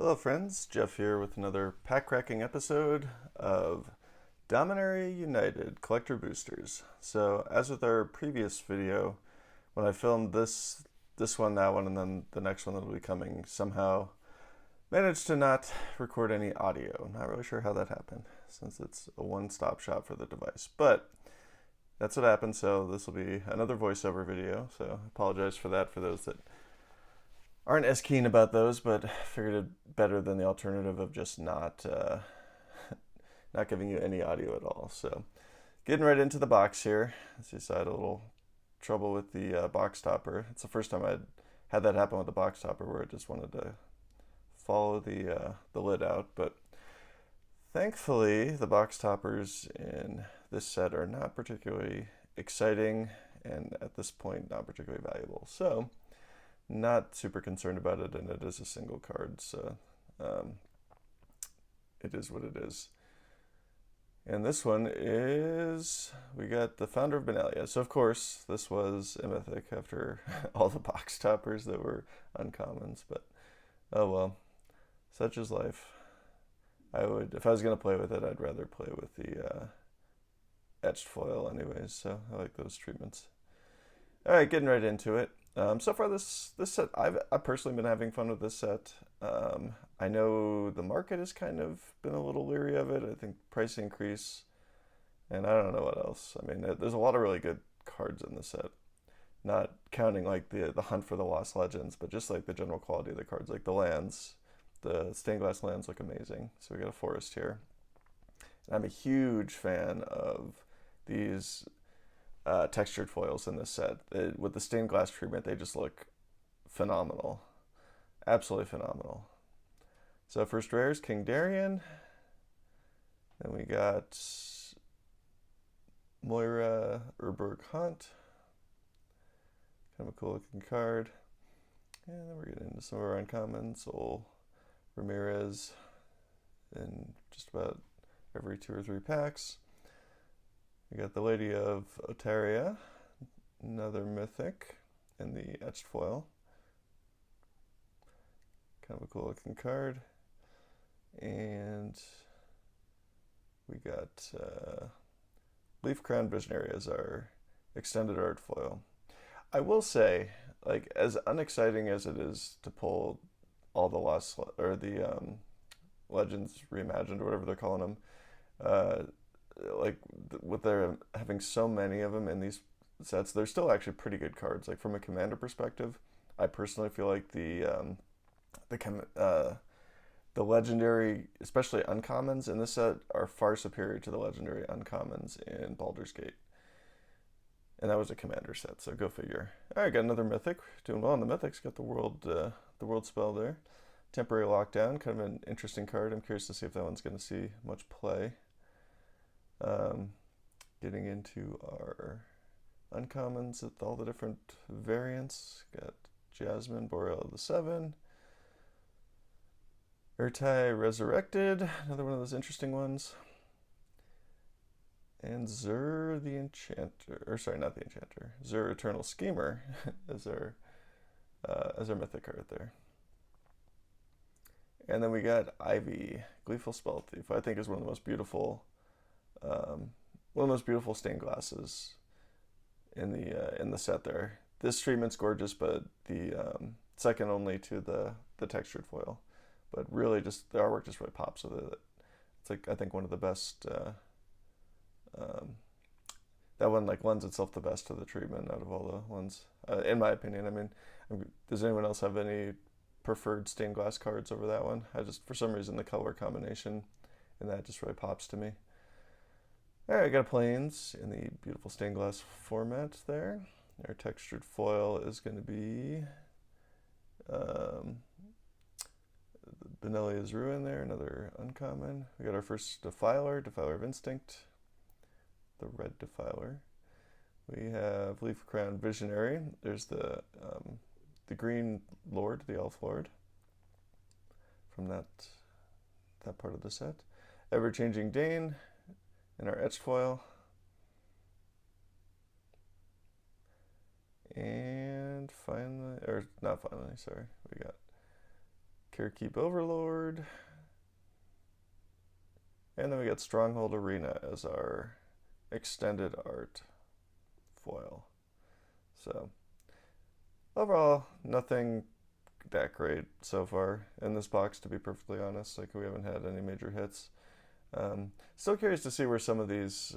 Hello friends, Jeff here with another pack cracking episode of Dominaria United Collector Boosters. So as with our previous video, when I filmed this one, that one, and then the next one that'll be coming, somehow managed to not record any audio. Not really sure how that happened, since it's a one-stop shop for the device. But that's what happened, so this will be another voiceover video, so I apologize for that for those that aren't as keen about those, but figured it better than the alternative of just not giving you any audio at all. So getting right into the box here. As you saw, I had a little trouble with the box topper. It's the first time I'd had that happen with the box topper, where I just wanted to follow the lid out. But thankfully, the box toppers in this set are not particularly exciting, and at this point, not particularly valuable. So not super concerned about it, and it is a single card, so it is what it is. And this one is, we got the founder of Benalia. So of course, this was a mythic after all the box toppers that were uncommons, but oh well, such is life. If I was going to play with it, I'd rather play with the etched foil anyways, so I like those treatments. Alright, getting right into it. So far, this set, I've personally been having fun with this set. I know the market has kind of been a little leery of it. I think price increase, and I don't know what else. I mean, there's a lot of really good cards in the set. Not counting like the Hunt for the Lost Legends, but just like the general quality of the cards, like the lands. The stained glass lands look amazing. So we got a forest here. And I'm a huge fan of these textured foils in this set. With the stained glass treatment, they just look phenomenal. Absolutely phenomenal. So first rare is King Darien. Then we got Moira Urberg Hunt. Kind of a cool looking card. And then we're getting into some of our uncommons. Sol Ramirez in just about every 2 or 3 packs. We got the Lady of Otaria, another mythic in the etched foil. Kind of a cool looking card. And we got Leaf Crown Visionary as our extended art foil. I will say, like, as unexciting as it is to pull all the lost, or the Legends Reimagined, or whatever they're calling them, like with their having so many of them in these sets, they're still actually pretty good cards. Like from a commander perspective, I personally feel like the legendary, especially uncommons in this set, are far superior to the legendary uncommons in Baldur's Gate. And that was a commander set, so go figure. All right, got another mythic. Doing well on the mythics. Got the world spell there. Temporary Lockdown, kind of an interesting card. I'm curious to see if that one's going to see much play. Getting into our uncommons with all the different variants. Got Jasmine, Boreal the 7. Urtai Resurrected, another one of those interesting ones. And Zur the Enchanter, or sorry, not the Enchanter. Zur Eternal Schemer as our mythic card there. And then we got Ivy, Gleeful Spell Thief. I think is one of the most beautiful stained glasses in the set there. This treatment's gorgeous, but the second only to the textured foil. But really, just the artwork just really pops with it. It's like, I think, one of the best. That one like lends itself the best to the treatment out of all the ones, in my opinion. I mean, does anyone else have any preferred stained glass cards over that one? I just, for some reason, the color combination in that just really pops to me. All right, I got Plains in the beautiful stained glass format there. Our textured foil is going to be Benelia's Ruin there, another uncommon. We got our first Defiler of Instinct, the red Defiler. We have Leaf Crown Visionary. There's the Green Lord, the Elf Lord, from that part of the set. Ever-Changing Dane in our etched foil. And finally, or not finally, sorry, we got Carekeep Overlord. And then we got Stronghold Arena as our extended art foil. So overall, nothing that great so far in this box, to be perfectly honest. Like, we haven't had any major hits. Still curious to see where some of these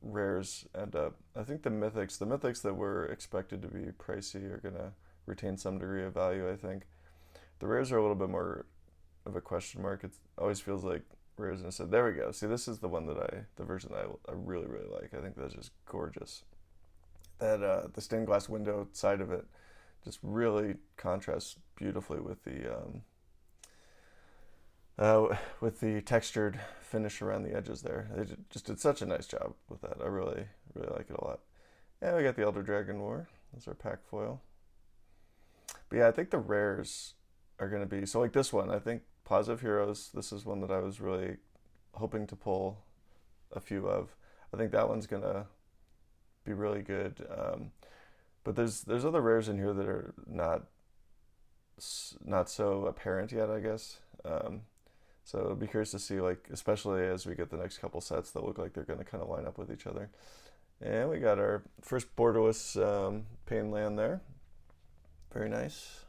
rares end up. I think the mythics that were expected to be pricey are gonna retain some degree of value. I think the rares are a little bit more of a question mark. It always feels like rares and said, there we go. See, this is the one the version that I really, really like. I think that's just gorgeous. That the stained glass window side of it just really contrasts beautifully with the textured finish around the edges there. They just did such a nice job with that. I really, really like it a lot. And we got the Elder Dragon War. That's our pack foil. But yeah, I think the rares are going to be, so like this one, I think Positive Heroes, this is one that I was really hoping to pull a few of. I think that one's going to be really good. But there's other rares in here that are not so apparent yet, I guess. So I'll be curious to see, like, especially as we get the next couple sets that look like they're going to kind of line up with each other. And we got our first borderless Pain Land there. Very nice.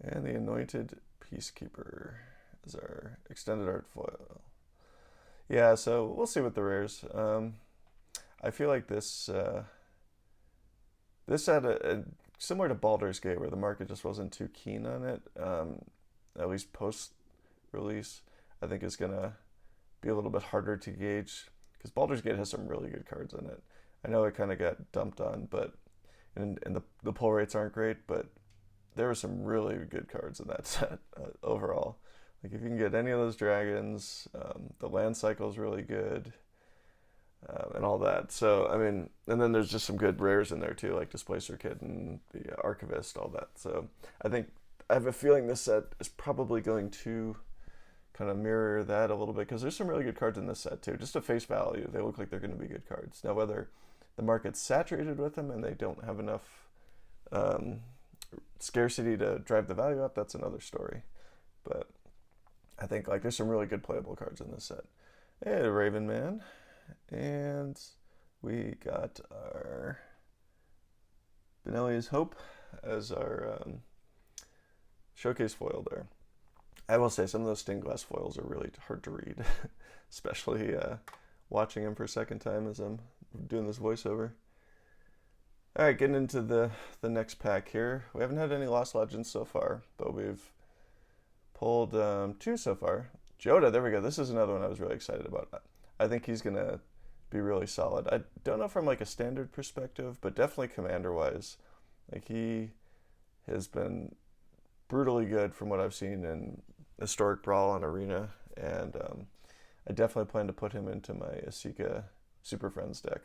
And the Anointed Peacekeeper is our extended art foil. Yeah, so we'll see with the rares. I feel like this had similar to Baldur's Gate, where the market just wasn't too keen on it, at least post-release. I think it's going to be a little bit harder to gauge, because Baldur's Gate has some really good cards in it. I know it kind of got dumped on, and the pull rates aren't great, but there were some really good cards in that set overall. Like, if you can get any of those dragons, the land cycle is really good. And all that. So, I mean, and then there's just some good rares in there too, like Displacer Kit and the Archivist, all that. So I have a feeling this set is probably going to kind of mirror that a little bit, because there's some really good cards in this set too. Just at face value, they look like they're going to be good cards. Now, whether the market's saturated with them and they don't have enough scarcity to drive the value up, that's another story. But I think, like, there's some really good playable cards in this set. Hey, Raven Man. And we got our Benelia's Hope as our showcase foil there. I will say some of those stained glass foils are really hard to read, especially watching them for a second time as I'm doing this voiceover. All right, getting into the next pack here. We haven't had any Lost Legends so far, but we've pulled 2 so far. Joda, there we go. This is another one I was really excited about. I think he's going to be really solid. I don't know from like a standard perspective, but definitely commander-wise. Like, he has been brutally good from what I've seen in Historic Brawl and Arena, and I definitely plan to put him into my Asika Super Friends deck.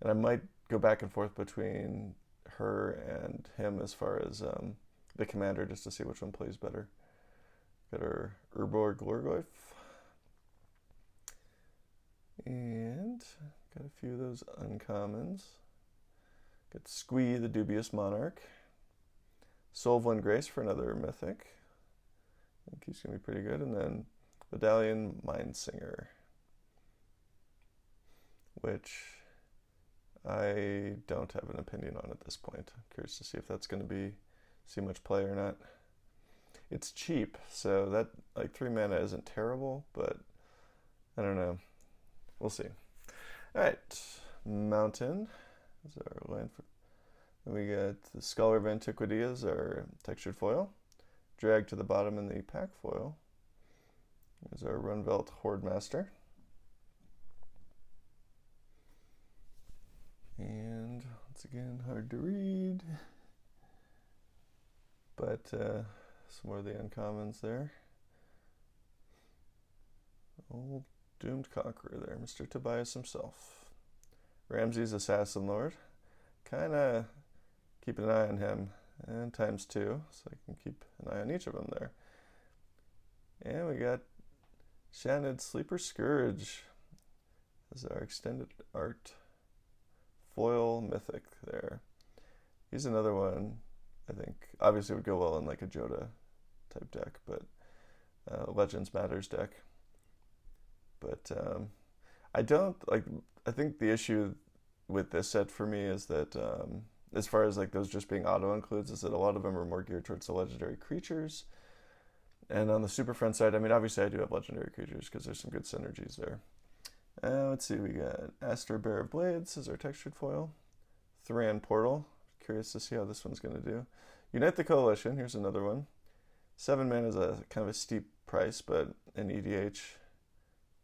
And I might go back and forth between her and him as far as the commander, just to see which one plays better. Got our Urborg Glorgoyf. And got a few of those uncommons. Got Squee, the Dubious Monarch. Solvlin Grace for another mythic. I think he's going to be pretty good. And then Medallion Mindsinger, which I don't have an opinion on at this point. I'm curious to see if that's going to see much play or not. It's cheap, so that, like, 3 mana isn't terrible, but I don't know. We'll see. All right, Mountain is our land. Then we got the Scholar of Antiquity as our textured foil. Drag to the bottom in the pack foil is our Runvelt Horde Master. And once again, hard to read, but some more of the uncommons there. Old Doomed Conqueror there, Mr. Tobias himself. Ramses Assassin Lord. Kind of keep an eye on him, and ×2, so I can keep an eye on each of them there. And we got Shanid Sleeper Scourge as our extended art foil mythic there. He's another one I think obviously would go well in like a Joda type deck, but Legends Matters deck. But I don't like. I think the issue with this set for me is that as far as like those just being auto includes, is that a lot of them are more geared towards the legendary creatures. And on the Super Friend side, I mean, obviously I do have legendary creatures because there's some good synergies there. Let's see, we got Aster Bear of Blades as our textured foil. Thran Portal. Curious to see how this one's going to do. Unite the Coalition. Here's another one. 7 mana is a kind of a steep price, but in EDH,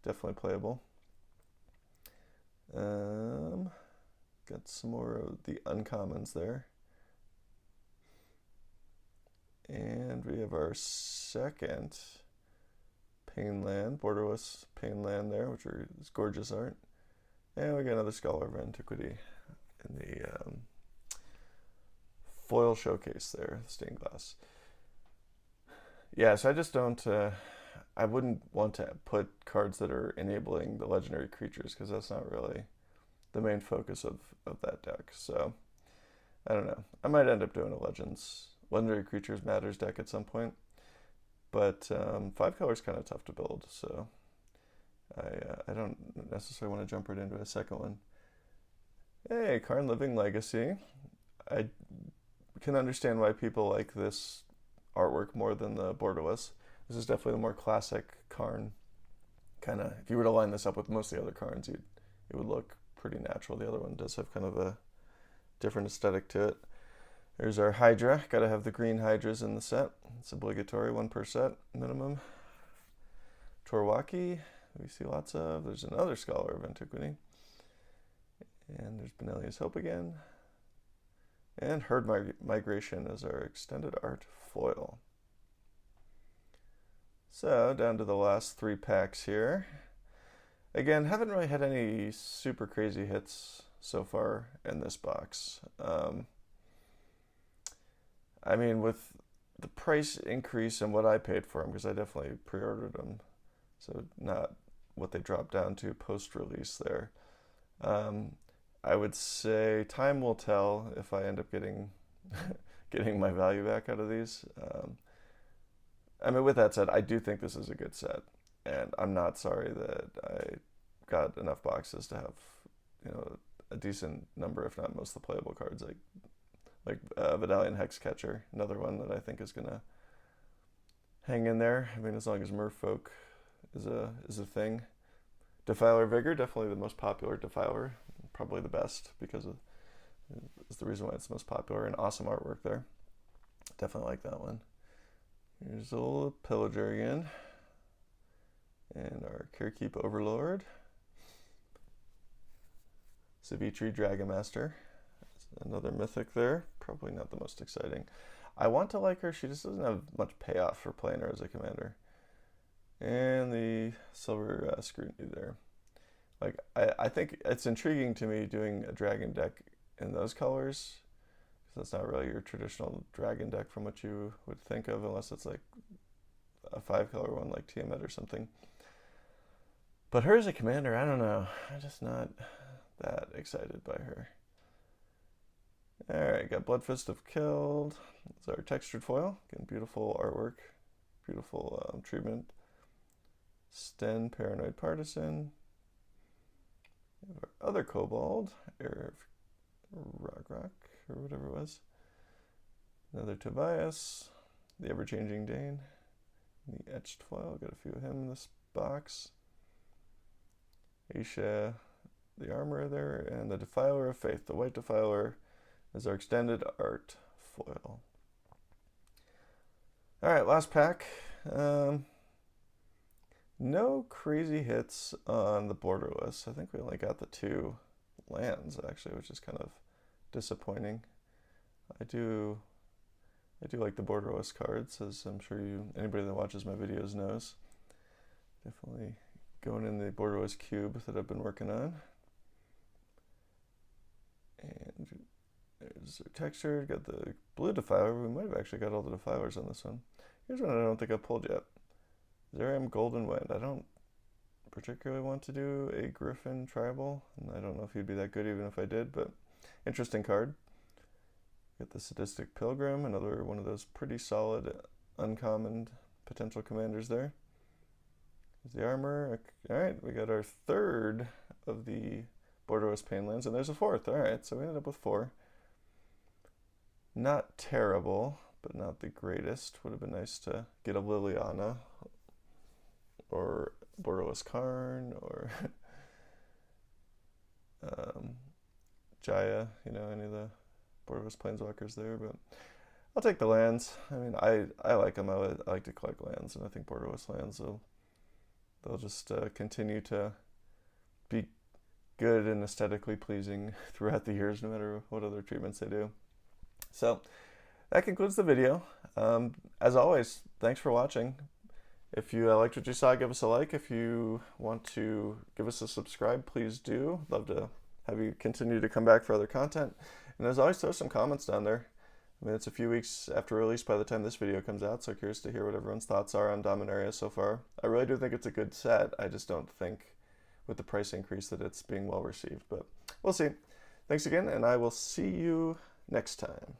definitely playable. Got some more of the uncommons there. And we have our second Painland, borderless Painland there, which is gorgeous art. And we got another Scholar of Antiquity in the foil showcase there, stained glass. Yeah, so I just don't, I wouldn't want to put cards that are enabling the legendary creatures because that's not really the main focus of that deck. So, I don't know. I might end up doing a Legendary Creatures Matters deck at some point. But 5 color is kind of tough to build, so I don't necessarily want to jump right into a second one. Hey, Karn Living Legacy. I can understand why people like this artwork more than the borderless. This is definitely the more classic Karn. Kind of, if you were to line this up with most of the other Karns, it would look pretty natural. The other one does have kind of a different aesthetic to it. There's our Hydra. Gotta have the green Hydras in the set. It's obligatory, 1 per set minimum. Torwaki, we see lots of. There's another Scholar of Antiquity. And there's Benelia's Hope again. And Herd Migration is our extended art foil. So, down to the last 3 packs here. Again, haven't really had any super crazy hits so far in this box. I mean, with the price increase and what I paid for them, because I definitely pre-ordered them, so not what they dropped down to post-release there. I would say time will tell if I end up getting getting my value back out of these. I mean, with that said, I do think this is a good set, and I'm not sorry that I got enough boxes to have, a decent number, if not most of the playable cards, like Vidalian Hexcatcher, another one that I think is gonna hang in there. I mean, as long as Merfolk is a thing. Defiler Vigor, definitely the most popular Defiler, probably the best because is the reason why it's the most popular, and awesome artwork there. Definitely like that one. Here's a little Pillager again, and our Carekeep Overlord. Savitri Dragon Master. Another mythic there. Probably not the most exciting. I want to like her. She just doesn't have much payoff for playing her as a commander. And the Silver Scrutiny there. Like, I think it's intriguing to me doing a dragon deck in those colors. Because that's not really your traditional dragon deck from what you would think of, unless it's like a 5-color one like Tiamat or something. But her as a commander, I don't know. I'm just not that excited by her. Alright, got Bloodfist of Killed. It's our textured foil. Again, beautiful artwork. Beautiful treatment. Sten, Paranoid Partisan. We have our other Kobold, Heir of Rock, or whatever it was. Another Tobias. The Ever-Changing Dane. The Etched foil. Got a few of him in this box. Aisha, the Armorer there, and the Defiler of Faith. The White Defiler is our extended art foil. Alright, last pack. No crazy hits on the borderless. I think we only got the 2 lands, actually, which is kind of disappointing. I do like the borderless cards, as I'm sure anybody that watches my videos knows. Definitely going in the borderless cube that I've been working on. And there's our texture. Got the blue Defiler. We might have actually got all the Defilers on this one. Here's one I don't think I've pulled yet. Zeriam Golden Wind. I don't particularly want to do a Griffin Tribal, and I don't know if he'd be that good even if I did, but interesting card. Got the Sadistic Pilgrim, another one of those pretty solid uncommon potential commanders there. There's the armor. All right, we got our third of the Borderless Painlands, and there's a fourth. All right, so we ended up with 4. Not terrible, but not the greatest. Would have been nice to get a Liliana or Borderless Karn or Jaya, you know, any of the Borderless Planeswalkers there, but I'll take the lands. I mean, I like them. I like to collect lands, and I think Borderless lands they'll just continue to be good and aesthetically pleasing throughout the years, no matter what other treatments they do. So that concludes the video. As always, thanks for watching. If you liked what you saw, give us a like. If you want to give us a subscribe, please do. Love to have you continue to come back for other content. And as always, throw some comments down there. I mean, it's a few weeks after release by the time this video comes out, so curious to hear what everyone's thoughts are on Dominaria so far. I really do think it's a good set. I just don't think with the price increase that it's being well received, but we'll see. Thanks again, and I will see you next time.